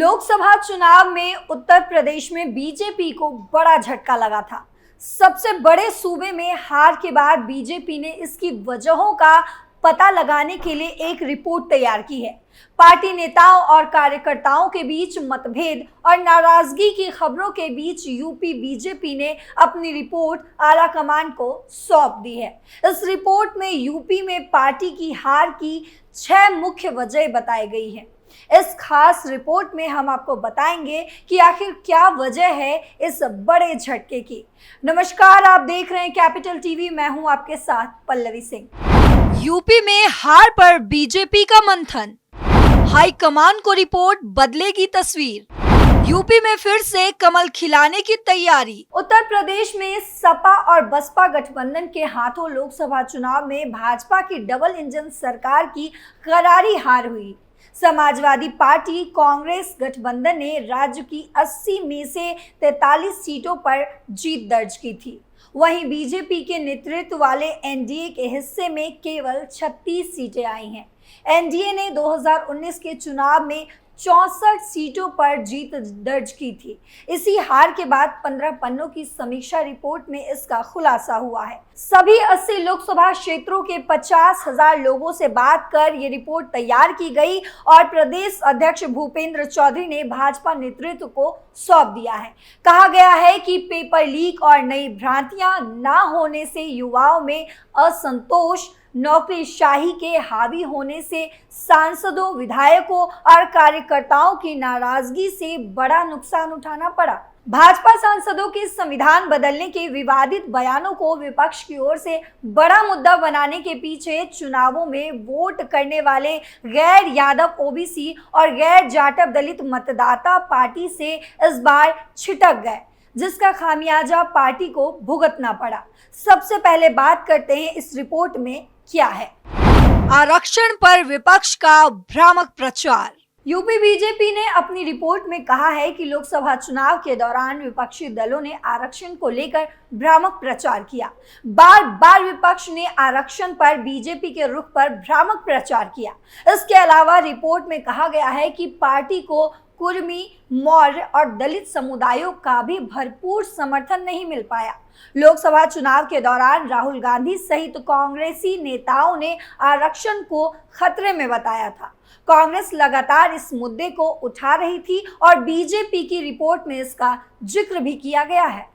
लोकसभा चुनाव में उत्तर प्रदेश में बीजेपी को बड़ा झटका लगा था। सबसे बड़े सूबे में हार के बाद बीजेपी ने इसकी वजहों का पता लगाने के लिए एक रिपोर्ट तैयार की है। पार्टी नेताओं और कार्यकर्ताओं के बीच मतभेद और नाराजगी की खबरों के बीच यूपी बीजेपी ने अपनी रिपोर्ट आला कमान को सौंप दी है। इस रिपोर्ट में यूपी में पार्टी की हार की 6 मुख्य वजह बताई गई है। इस खास रिपोर्ट में हम आपको बताएंगे कि आखिर क्या वजह है इस बड़े झटके की। नमस्कार, आप देख रहे हैं कैपिटल टीवी, मैं हूं आपके साथ पल्लवी सिंह। यूपी में हार पर बीजेपी का मंथन, हाईकमान को रिपोर्ट बदलेगी तस्वीर। यूपी में फिर से कमल खिलाने की तैयारी। उत्तर प्रदेश में सपा और बसपा गठबंधन के हाथों लोकसभा चुनाव में भाजपा की डबल इंजन सरकार की करारी हार हुई। समाजवादी पार्टी कांग्रेस गठबंधन ने राज्य की 80 में से 43 सीटों पर जीत दर्ज की थी। वहीं बीजेपी के नेतृत्व वाले एनडीए के हिस्से में केवल 36 सीटें आई हैं। एनडीए ने 2019 के चुनाव में 64 सीटों पर जीत दर्ज की थी। इसी हार के बाद 15 पन्नों की समीक्षा रिपोर्ट में इसका खुलासा हुआ है। सभी 80 लोकसभा क्षेत्रों के 50,000 लोगों से बात कर ये रिपोर्ट तैयार की गई और प्रदेश अध्यक्ष भूपेंद्र चौधरी ने भाजपा नेतृत्व को सौंप दिया है। कहा गया है कि पेपर लीक और नई भ्रांतियां न होने से युवाओं में असंतोष, नौकरीशाही के हावी होने से सांसदों, विधायकों और कार्यकर्ताओं की नाराजगी से बड़ा नुकसान उठाना पड़ा। भाजपा सांसदों के संविधान बदलने के विवादित बयानों को विपक्ष की ओर से बड़ा मुद्दा बनाने के पीछे चुनावों में वोट करने वाले गैर यादव ओबीसी और गैर जाटव दलित मतदाता पार्टी से इस बार छिटक गए, जिसका खामियाजा पार्टी को भुगतना पड़ा। सबसे पहले बात करते हैं इस रिपोर्ट में क्या है। आरक्षण पर विपक्ष का भ्रामक प्रचार। यूपी बीजेपी ने अपनी रिपोर्ट में कहा है कि लोकसभा चुनाव के दौरान विपक्षी दलों ने आरक्षण को लेकर भ्रामक प्रचार किया। बार बार विपक्ष ने आरक्षण पर बीजेपी के रुख पर भ्रामक प्रचार किया। इसके अलावा रिपोर्ट में कहा गया है कि पार्टी को कुर्मी, मौर्य और दलित समुदायों का भी भरपूर समर्थन नहीं मिल पाया। लोकसभा चुनाव के दौरान राहुल गांधी सहित कांग्रेसी नेताओं ने आरक्षण को खतरे में बताया था। कांग्रेस लगातार इस मुद्दे को उठा रही थी और बीजेपी की रिपोर्ट में इसका जिक्र भी किया गया है।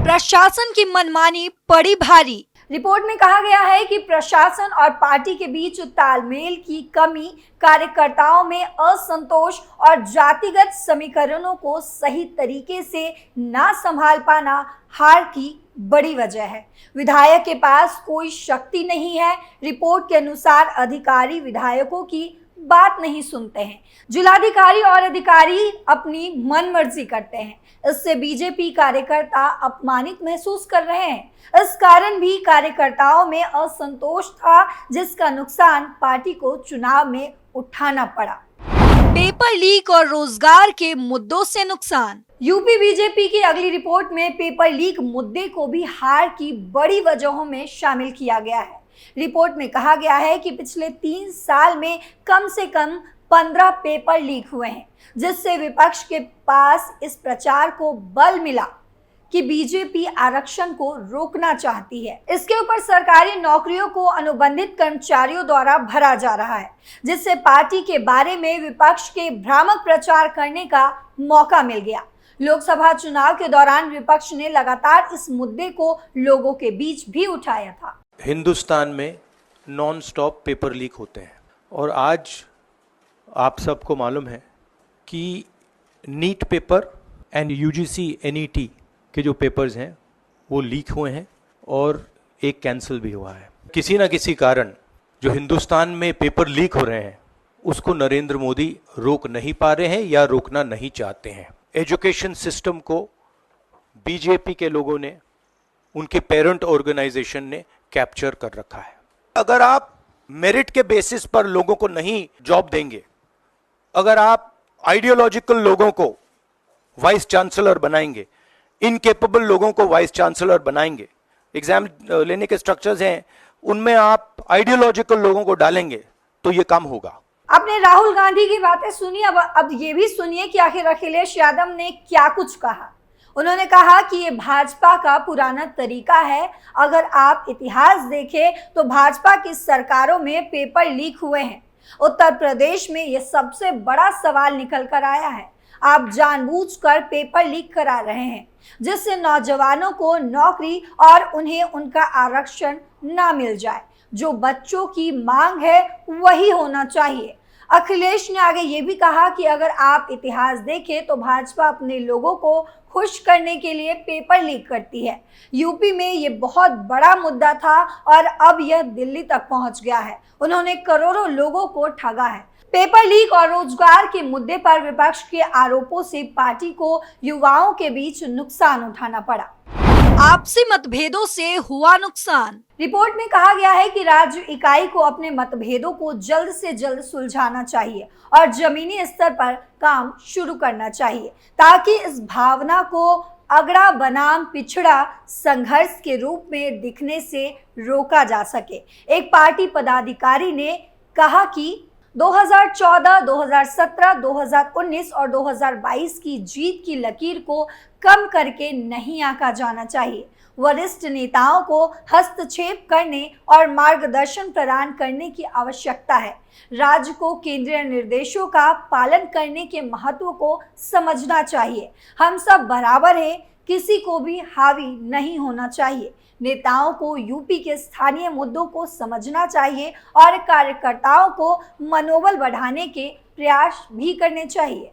प्रशासन की मनमानी पड़ी भारी। रिपोर्ट में कहा गया है कि प्रशासन और पार्टी के बीच तालमेल की कमी, कार्यकर्ताओं में असंतोष और जातिगत समीकरणों को सही तरीके से ना संभाल पाना हार की बड़ी वजह है। विधायक के पास कोई शक्ति नहीं है। रिपोर्ट के अनुसार अधिकारी विधायकों की बात नहीं सुनते हैं। जिलाधिकारी और अधिकारी अपनी मनमर्जी करते हैं। इससे बीजेपी कार्यकर्ता अपमानित महसूस कर रहे हैं। इस कारण भी कार्यकर्ताओं में असंतोष था, जिसका नुकसान पार्टी को चुनाव में उठाना पड़ा। पेपर लीक और रोजगार के मुद्दों से नुकसान। यूपी बीजेपी की अगली रिपोर्ट में पेपर लीक मुद्दे को भी हार की बड़ी वजहों में शामिल किया गया है। रिपोर्ट में कहा गया है कि पिछले 3 साल में कम से कम 15 पेपर लीक हुए हैं, जिससे विपक्ष के पास इस प्रचार को बल मिला कि बीजेपी आरक्षण को रोकना चाहती है। इसके ऊपर सरकारी नौकरियों को अनुबंधित कर्मचारियों द्वारा भरा जा रहा है, जिससे पार्टी के बारे में विपक्ष के भ्रामक प्रचार करने का मौका मिल गया। लोकसभा चुनाव के दौरान विपक्ष ने लगातार इस मुद्दे को लोगों के बीच भी उठाया था। हिंदुस्तान में नॉन स्टॉप पेपर लीक होते हैं और आज आप सबको मालूम है कि NEET paper and UGC NET के जो पेपर्स हैं वो लीक हुए हैं और एक कैंसिल भी हुआ है। किसी ना किसी कारण जो हिंदुस्तान में पेपर लीक हो रहे हैं उसको नरेंद्र मोदी रोक नहीं पा रहे हैं या रोकना नहीं चाहते हैं। एजुकेशन सिस्टम को बीजेपी के लोगों ने, उनके पेरेंट ऑर्गेनाइजेशन ने कैप्चर कर रखा है। अगर आप मेरिट के बेसिस पर लोगों को नहीं जॉब देंगे, अगर आप आइडियोलॉजिकल लोगों को वाइस चांसलर बनाएंगे, इनकेपेबल लोगों को वाइस चांसलर बनाएंगे, एग्जाम लेने के स्ट्रक्चर्स हैं उनमें आप आइडियोलॉजिकल लोगों को डालेंगे तो ये कम होगा। आपने राहुल गांधी की बातें सुनी, अब ये भी सुनिए कि आखिर अखिलेश यादव ने क्या कुछ कहा। उन्होंने कहा कि ये भाजपा का पुराना तरीका है। अगर आप इतिहास देखें तो भाजपा की सरकारों में पेपर लीक हुए हैं। उत्तर प्रदेश में ये सबसे बड़ा सवाल निकल कर आया है। आप जानबूझकर पेपर लीक करा रहे हैं, जिससे नौजवानों को नौकरी और उन्हें उनका आरक्षण ना मिल जाए। जो बच्चों की मांग है वही होना चाहिए। अखिलेश ने आगे ये भी कहा कि अगर आप इतिहास देखें तो भाजपा अपने लोगों को खुश करने के लिए पेपर लीक करती है। यूपी में ये बहुत बड़ा मुद्दा था और अब यह दिल्ली तक पहुंच गया है। उन्होंने करोड़ों लोगों को ठगा है। पेपर लीक और रोजगार के मुद्दे पर विपक्ष के आरोपों से पार्टी को युवाओं के बीच नुकसान उठाना पड़ा। आपसी मतभेदों से हुआ नुकसान। रिपोर्ट में कहा गया है कि राज्य इकाई को अपने मतभेदों को जल्द से जल्द सुलझाना चाहिए और जमीनी स्तर पर काम शुरू करना चाहिए, ताकि इस भावना को अगड़ा बनाम पिछड़ा संघर्ष के रूप में दिखने से रोका जा सके। एक पार्टी पदाधिकारी ने कहा कि 2014, 2017, 2019 और 2022 की जीत की लकीर को कम करके नहीं आंका जाना चाहिए। वरिष्ठ नेताओं को हस्तक्षेप करने और मार्गदर्शन प्रदान करने की आवश्यकता है। राज्य को केंद्रीय निर्देशों का पालन करने के महत्व को समझना चाहिए। हम सब बराबर हैं, किसी को भी हावी नहीं होना चाहिए। नेताओं को यूपी के स्थानीय मुद्दों को समझना चाहिए और कार्यकर्ताओं को मनोबल बढ़ाने के प्रयास भी करने चाहिए।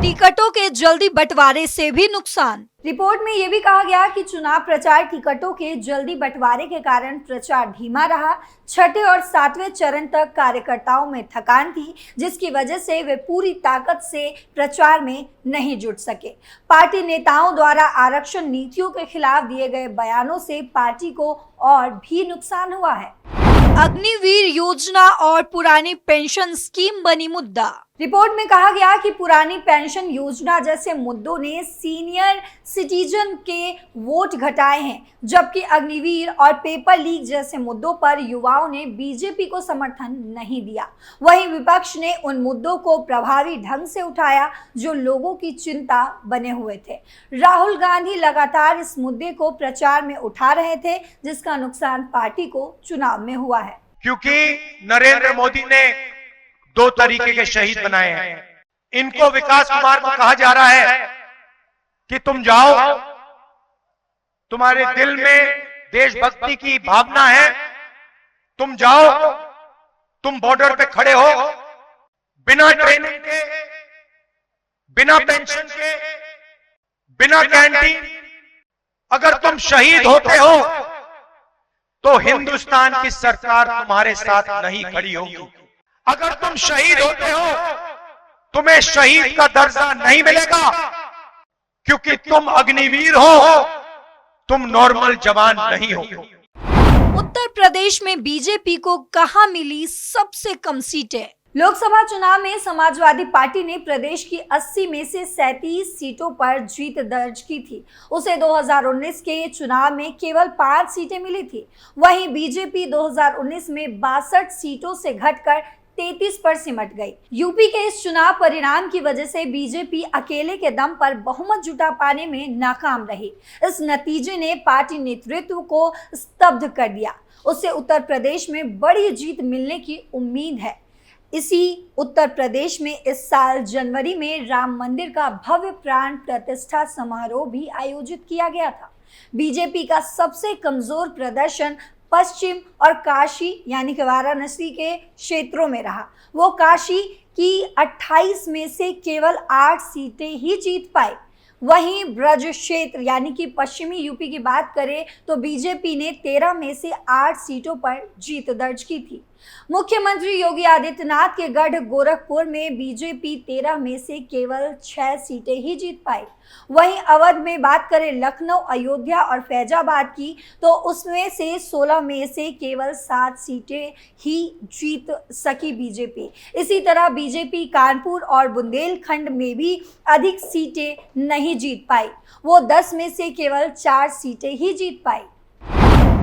टिकटों के जल्दी बंटवारे से भी नुकसान। रिपोर्ट में यह भी कहा गया कि चुनाव प्रचार टिकटों के जल्दी बंटवारे के कारण प्रचार धीमा रहा। छठे और सातवें चरण तक कार्यकर्ताओं में थकान थी, जिसकी वजह से वे पूरी ताकत से प्रचार में नहीं जुट सके। पार्टी नेताओं द्वारा आरक्षण नीतियों के खिलाफ दिए गए बयानों से पार्टी को और भी नुकसान हुआ है। अग्निवीर योजना और पुरानी पेंशन स्कीम बनी मुद्दा। रिपोर्ट में कहा गया कि पुरानी पेंशन योजना जैसे मुद्दों ने सीनियर सिटीजन के वोट घटाए हैं, जबकि अग्निवीर और पेपर लीक जैसे मुद्दों पर युवाओं ने बीजेपी को समर्थन नहीं दिया। वहीं विपक्ष ने उन मुद्दों को प्रभावी ढंग से उठाया जो लोगों की चिंता बने हुए थे। राहुल गांधी लगातार इस मुद्दे को प्रचार में उठा रहे थे, जिसका नुकसान पार्टी को चुनाव में हुआ है। क्योंकि नरेंद्र मोदी ने 2 तरीके के शहीद बनाए हैं। इनको विकास कुमार को कहा जा रहा है कि तुम जाओ, तुम्हारे दिल में देशभक्ति की भावना है, तुम जाओ, तुम बॉर्डर पे खड़े हो, बिना ट्रेनिंग के, बिना पेंशन के, बिना कैंटीन, अगर तुम शहीद होते हो तो हिंदुस्तान की सरकार तुम्हारे साथ नहीं खड़ी होगी। अगर तुम शहीद होते हो तुम्हें शहीद का दर्जा नहीं मिलेगा, क्योंकि तुम अग्निवीर हो, तुम नॉर्मल जवान नहीं हो। उत्तर प्रदेश में बीजेपी को कहां मिली सबसे कम सीटें। लोकसभा चुनाव में समाजवादी पार्टी ने प्रदेश की 80 में से 37 सीटों पर जीत दर्ज की थी। उसे 2019 के चुनाव में केवल 5 सीटें मिली थी। वहीं बीजेपी 2019 में 62 सीटों से घटकर 33 पर सिमट गई। यूपी के इस चुनाव परिणाम की वजह से बीजेपी अकेले के दम पर बहुमत जुटा पाने में नाकाम रही। इस नतीजे ने पार्टी नेतृत्व को स्तब्ध कर दिया। उसे उत्तर प्रदेश में बड़ी जीत मिलने की उम्मीद है। इसी उत्तर प्रदेश में इस साल जनवरी में राम मंदिर का भव्य प्राण प्रतिष्ठा समारोह भी आयोजित किया गया था। बीजेपी का सबसे कमजोर प्रदर्शन पश्चिम और काशी यानी कि वाराणसी के क्षेत्रों में रहा। वो काशी की 28 में से केवल 8 सीटें ही जीत पाई। वहीं ब्रज क्षेत्र यानी कि पश्चिमी यूपी की बात करें तो बीजेपी ने 13 में से 8 सीटों पर जीत दर्ज की थी। मुख्यमंत्री योगी आदित्यनाथ के गढ़ गोरखपुर में बीजेपी 13 में से केवल 6 सीटें ही जीत पाई। वहीं अवध में बात करें लखनऊ, अयोध्या और फैजाबाद की तो उसमें से 16 में से केवल 7 सीटें ही जीत सकी बीजेपी। इसी तरह बीजेपी कानपुर और बुंदेलखंड में भी अधिक सीटें नहीं जीत पाई। वो 10 में से केवल 4 सीटें ही जीत पाई।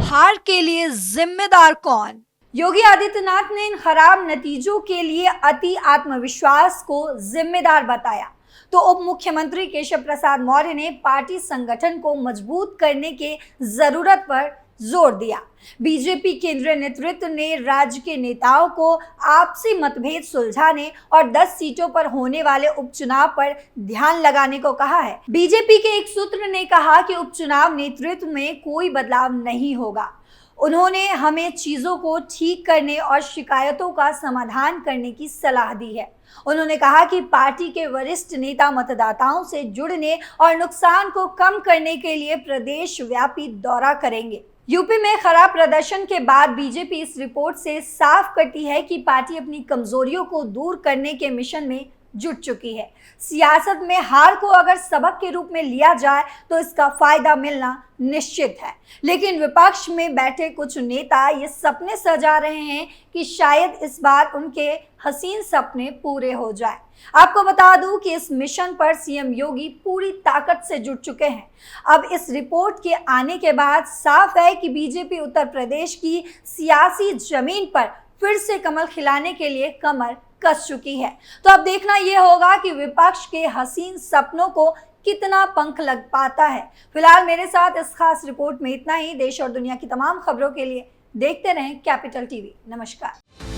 हार के लिए जिम्मेदार कौन? योगी आदित्यनाथ ने इन खराब नतीजों के लिए अति आत्मविश्वास को जिम्मेदार बताया तो उप मुख्यमंत्री केशव प्रसाद मौर्य ने पार्टी संगठन को मजबूत करने के जरूरत पर जोर दिया। बीजेपी केंद्रीय नेतृत्व ने राज्य के नेताओं को आपसी मतभेद सुलझाने और 10 सीटों पर होने वाले उपचुनाव पर ध्यान लगाने को कहा है। बीजेपी के एक सूत्र ने कहा कि उपचुनाव नेतृत्व में कोई बदलाव नहीं होगा। उन्होंने हमें चीजों को ठीक करने और शिकायतों का समाधान करने की सलाह दी है। उन्होंने कहा कि पार्टी के वरिष्ठ नेता मतदाताओं से जुड़ने और नुकसान को कम करने के लिए प्रदेश व्यापी दौरा करेंगे। यूपी में खराब प्रदर्शन के बाद बीजेपी इस रिपोर्ट से साफ करती है कि पार्टी अपनी कमजोरियों को दूर करने के मिशन में जुट चुकी है। सियासत में हार को अगर सबक के रूप में लिया जाए तो इसका फायदा मिलना निश्चित है, लेकिन विपक्ष में बैठे कुछ नेता ये सपने सजा रहे हैं कि शायद इस बार उनके हसीन सपने पूरे हो जाए। आपको बता दूं कि इस मिशन पर सीएम योगी पूरी ताकत से जुट चुके हैं। अब इस रिपोर्ट के आने के बाद साफ है कि बीजेपी उत्तर प्रदेश की सियासी जमीन पर फिर से कमल खिलाने के लिए कमर कस चुकी है। तो अब देखना यह होगा कि विपक्ष के हसीन सपनों को कितना पंख लग पाता है। फिलहाल मेरे साथ इस खास रिपोर्ट में इतना ही। देश और दुनिया की तमाम खबरों के लिए देखते रहें कैपिटल टीवी। नमस्कार।